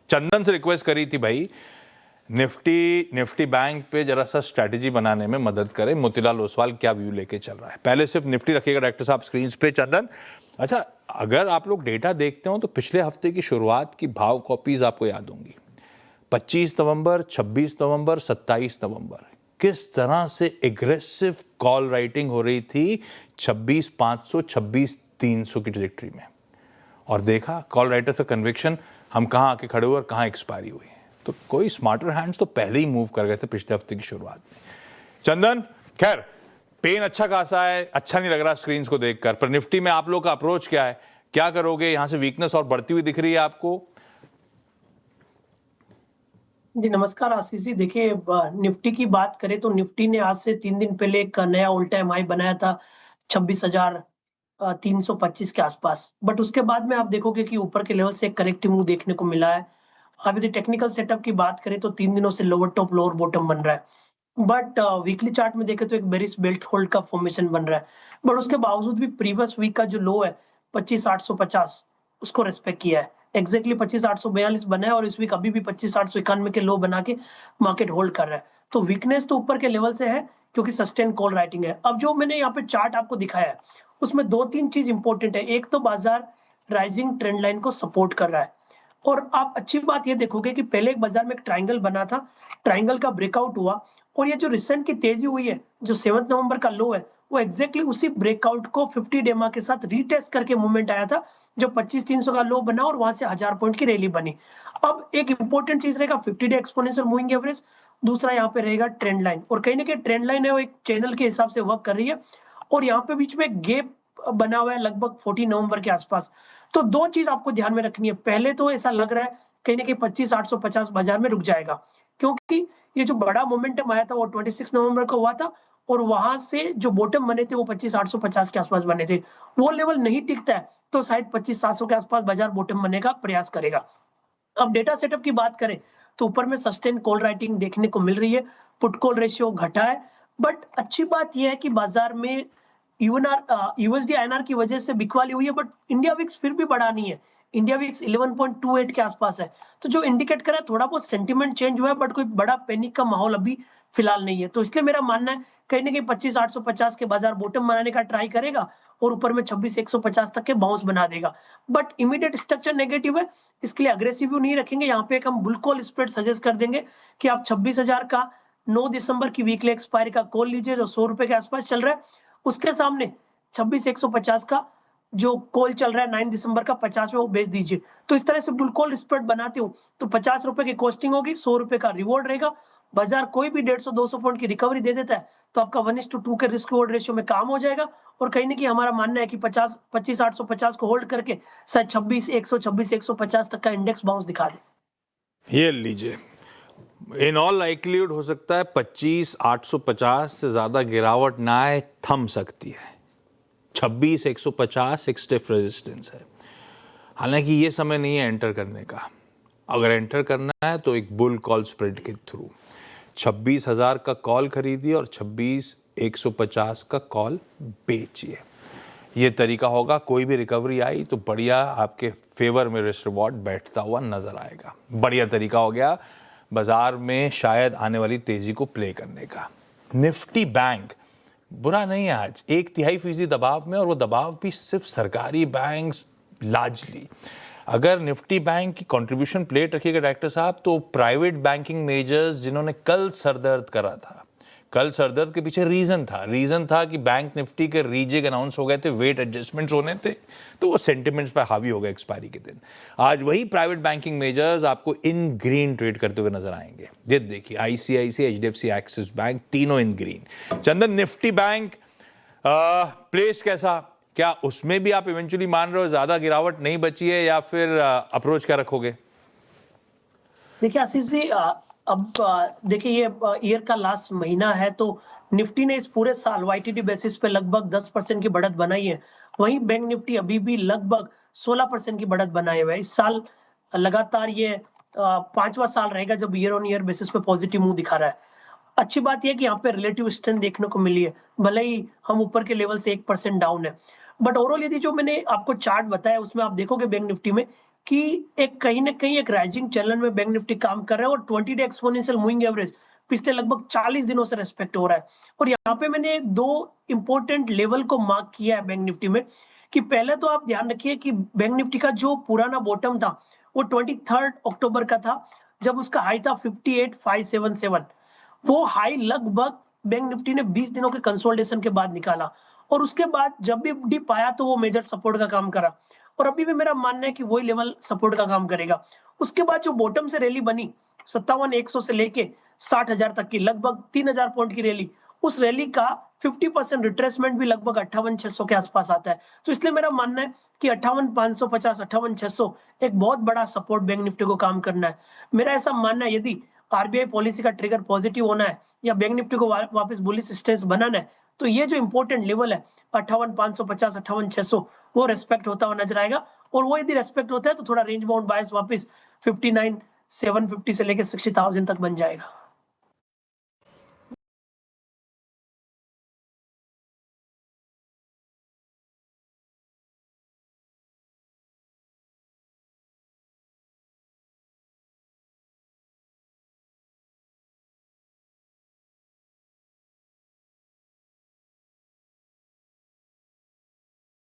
चंदन से रिक्वेस्ट करी थी भाई, निफ्टी बैंक पे जरा सा स्ट्रैटेजी बनाने में मदद करें। मोतीलाल ओसवाल क्या व्यू लेके चल रहा है, पहले सिर्फ निफ्टी रखिएगा डायरेक्टर साहब स्क्रीन पे। चंदन, अच्छा अगर आप लोग डेटा देखते हो तो पिछले हफ्ते की शुरुआत की भाव कॉपीज आपको याद होंगी, 25 नवंबर, 26 नवंबर, 27 नवंबर, किस तरह से एग्रेसिव कॉल राइटिंग हो रही थी 26,500, 26,300 की ट्रैजेक्टरी में। और देखा कॉल राइटर का कन्विक्शन, हम कहाँ आके खड़े हुए और कहाँ एक्सपायरी हुई है। तो कोई स्मार्टर हैंड्स तो पहले ही मूव कर गए थे पिछले हफ्ते की शुरुआत में। चंदन, खैर पेन अच्छा खासा है, अच्छा नहीं लग रहा स्क्रीन को देखकर, पर निफ्टी में आप लोग का अप्रोच क्या है, क्या करोगे? यहां से वीकनेस और बढ़ती हुई दिख रही है आपको? जी नमस्कार आशीष जी। देखिए निफ्टी की बात करें तो निफ्टी ने आज से 3 दिन पहले एक नया ऑल टाइम हाई बनाया था 26,325 के आसपास। बट उसके बाद में आप देखोगे कि ऊपर के लेवल से एक करेक्टिव मूव देखने को मिला है। अब यदि टेक्निकल सेटअप की बात करें तो 3 दिनों से लोअर टॉप लोअर बॉटम बन रहा है। बट वीकली चार्ट में देखें तो एक बेरिश बेल्ट होल्ड का फॉर्मेशन बन रहा है। बट उसके बावजूद भी प्रीवियस वीक का जो लो है 25,850 उसको रेस्पेक्ट किया है। एग्जैक्टली 25,842 बना है और इस वीक अभी भी 25,891 के लो बना के मार्केट होल्ड कर रहा है। तो वीकनेस तो ऊपर के लेवल से है क्योंकि सस्टेन कॉल राइटिंग है। अब जो मैंने यहाँ पे चार्ट आपको दिखाया है उसमें 2-3 चीज इंपॉर्टेंट है। एक तो बाजार राइजिंग ट्रेंड लाइन को सपोर्ट कर रहा है और आप अच्छी बात ये देखोगे कि पहले एक बाजार में एक ट्रायंगल बना था, ट्रायंगल का ब्रेकआउट हुआ और ये जो रिसेंट की तेजी हुई है, जो 7 नवंबर का लो है, वो एग्जैक्टली उसी ब्रेकआउट को 50 डे के साथ रीटेस्ट करके मूवमेंट आया था, जो 25,300 का लो बना और वहां से 1000 पॉइंट की रैली बनी। अब एक इंपॉर्टेंट चीज रहेगा 50 डे एक्सपोनेंशियल मूविंग एवरेज, दूसरा यहाँ पे रहेगा ट्रेंड लाइन। और कहीं ना कहीं ट्रेंड लाइन है वो एक चैनल के हिसाब से वर्क कर रही है और यहाँ पे बीच में गैप बना हुआ है लगभग 14 नवंबर के आसपास। तो दो चीज आपको ध्यान में रखनी है। पहले तो ऐसा लग रहा है कहीं ना कहीं 25,850 बाजार में रुक जाएगा, क्योंकि ये जो बड़ा मोमेंटम आया था वो 26 नवंबर को हुआ था और वहां से जो बॉटम बने थे वो 25,850 के आसपास बने थे। वो लेवल नहीं टिकता है तो शायद 25,700 के आसपास बाजार बॉटम बनने का प्रयास करेगा। अब डेटा सेटअप की बात करें तो ऊपर में सस्टेन कॉल राइटिंग देखने को मिल रही है, पुट कॉल रेशियो घटा है। बट अच्छी बात यह है कि बाजार में यूएसडी आईएनआर की वजह से बिकवाली हुई है, बट इंडिया विक्स फिर भी बढ़ा नहीं है। इंडिया विक्स 11.28 के आसपास है, तो जो इंडिकेट कर रहा है थोड़ा बहुत सेंटीमेंट चेंज हुआ है, बट कोई बड़ा पैनिक का माहौल अभी फिलहाल नहीं है। तो इसलिए मेरा मानना है कहीं ना कहीं 25,850 के बाजार बॉटम बनाने का ट्राई करेगा और ऊपर में 26,150 तक के बाउंस बना देगा। बट इमीडिएट स्ट्रक्चर नेगेटिव है, इसके लिए अग्रेसिव व्यू नहीं रखेंगे। यहाँ पे एक हम बुल कॉल स्प्रेड सजेस्ट कर देंगे कि आप 26,000 का 9 दिसंबर की वीकली एक्सपायरी का कॉल लीजिए जो 100 रुपए के आसपास चल रहा है। उसके सामने 26,150 का जो कॉल चल रहा है 9 दिसंबर का 50 में वो बेच दीजिए। तो इस तरह से बुल कॉल स्प्रेड बनाते हो तो 50 रुपए की कॉस्टिंग होगी, 100 रुपए का रिवॉर्ड रहेगा। बाजार कोई भी 150-200 पॉइंट की रिकवरी दे देता है तो आपका 1:2 के रिस्क रिवॉर्ड रेशियो में काम हो जाएगा। और कहीं ना कहीं हमारा मानना है कि 25,850 को होल्ड करके शायद 26,100, 26,150 तक का इंडेक्स बाउंस दिखा दे। ये लीजिए, इन ऑल लाइकलीहुड हो सकता है 25,850 से ज्यादा गिरावट ना आए, थम सकती है। 26,150 एक स्टिफ रेजिस्टेंस है। हालांकि ये समय नहीं है एंटर करने का। अगर एंटर करना है तो एक बुल कॉल स्प्रेड के थ्रू 26,000 का कॉल खरीदिए और 26,150 का कॉल बेचिए। ये तरीका होगा। कोई भी रिकवरी आई तो बढ़िया आपके फेवर में रिस्क रिवॉर्ड बैठता हुआ नजर आएगा। बढ़िया तरीका हो गया बाजार में शायद आने वाली तेजी को प्ले करने का। निफ्टी बैंक बुरा नहीं है आज, 1/3% दबाव में, और वो दबाव भी सिर्फ सरकारी बैंक्स लार्जली। अगर निफ्टी बैंक की कंट्रीब्यूशन प्लेट रखिएगा डायरेक्टर साहब, तो प्राइवेट बैंकिंग मेजर्स जिन्होंने कल सरदर्द करा था, कल सरदर्द के पीछे रीजन था कि बैंक निफ्टी के रीजेग अनाउंस हो गए थे, वेट एडजस्टमेंट्स होने थे, तो वो सेंटिमेंट्स पर हावी हो गए एक्सपायरी के दिन। आज वही प्राइवेट बैंकिंग मेजर्स आपको इन ग्रीन ट्रेड करते हुए नजर आएंगे। ये देखिए, आईसीआईसीआई, एचडीएफसी, एक्सिस बैंक, तीनों इन ग्रीन। चंदन, निफ्टी बैंक प्लेस कैसा, क्या उसमें भी आप इवेंचुअली मान रहे हो ज्यादा गिरावट नहीं बची है, या फिर अप्रोच क्या रखोगे? देखिए आशीष जी, अब देखिए ये ईयर का लास्ट महीना है तो निफ्टी ने इस पूरे साल वाईटीडी बेसिस पे लगभग 10% की बढ़त बनाई है। वहीं बैंक निफ्टी अभी भी लगभग 16% की बढ़त बनाए हुए है। इस साल लगातार ये 5वां साल रहेगा जब ईयर ऑन ईयर बेसिस पे पॉजिटिव मूव दिखा रहा है। अच्छी बात यह है कि यहाँ पे रिलेटिव स्ट्रेंथ देखने को मिली है, भले ही हम ऊपर के लेवल से 1% डाउन है। बट ओवरऑल यदि जो मैंने आपको चार्ट बताया उसमें आप देखोगे बैंक निफ्टी में कि एक कहीं ना कहीं एक राइजिंग चैनल में बैंक निफ्टी काम कर रहा है और 20 डे एक्सपोनेंशियल मूविंग एवरेज पिछले लगभग 40 दिनों से रेस्पेक्ट हो रहा है। और यहाँ पे मैंने दो इंपॉर्टेंट लेवल को मार्क किया है बैंक निफ्टी में, कि पहले तो आप ध्यान रखिए कि बैंक निफ्टी का जो पुराना बॉटम था वो 23 अक्टूबर का था, जब उसका हाई था 58,577। वो हाई लगभग बैंक निफ्टी ने 20 दिनों के कंसोलिडेशन के बाद निकाला, और उसके बाद जब भी डिप आया तो वो मेजर सपोर्ट का काम करा, और अभी भी मेरा मानना है कि वही लेवल सपोर्ट का काम करेगा। उसके बाद जो बॉटम से रैली बनी 57,100 से लेके 60,000 तक की, लगभग 3,000 पॉइंट की रैली, उस रैली का 50% रिट्रेसमेंट भी लगभग 58,600 के आसपास आता है। तो इसलिए मेरा मानना है कि 58,550, 58,600 एक बहुत बड़ा सपोर्ट बैंक निफ्टी को काम करना है। मेरा ऐसा मानना है, यदि आरबीआई पॉलिसी का ट्रिगर पॉजिटिव होना है या बैंक निफ्टी को वापस बुलिश स्टेंस बनाना है, तो ये जो इंपॉर्टेंट लेवल है 58,550, 58,600, वो रेस्पेक्ट होता हुआ नजर आएगा। और वो यदि रेस्पेक्ट होता है तो थोड़ा रेंज बाउंड बायस वापस 59,750 से लेकर 60,000 तक बन जाएगा।